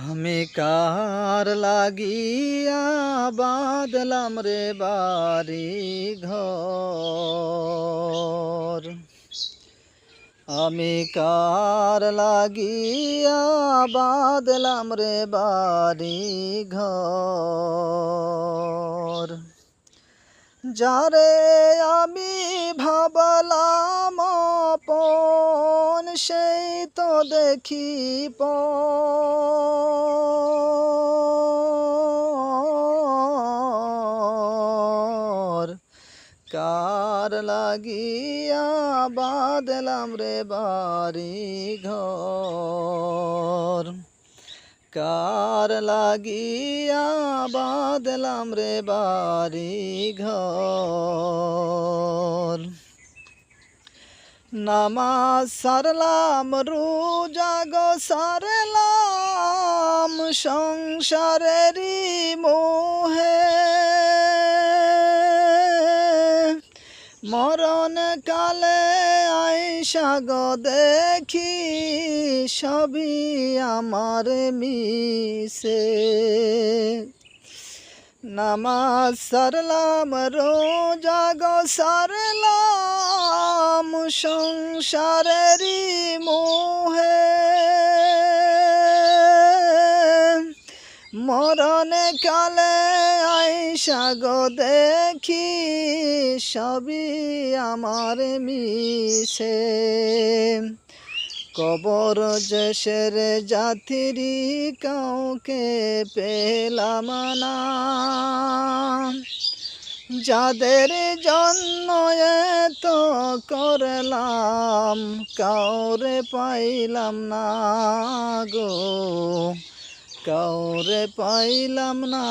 আমি কার লাগিয়া বাঁধলাম রে বাড়ি ঘর। আমি কার লাগিয়া বাঁধলাম রে বাড়ি ঘর। যারে আমি ভাবলাম আপন সেই তো দেখি পর। কার লাগিয়া বাঁধলাম রে বাড়ি ঘর। কার লাগিয়া বাঁধলাম রে বাড়ি ঘর। নামাজ সারলাম রোজা গো সারলাম সংসারেরই মোহে। মরণ কালে আইসা গো দেখি সবই আমার মিশে। নামাজ সারলাম রোজা গো সারলাম সংসারেরই মোহে। মরণ কালে আইসা গো দেখি সবই আমার মিশে। কবর দেশের যাত্রী কাউকে পেলাম না, যাদের জন্য এত করলাম কাউরে পাইলাম না গো, কাউরে পাইলাম না।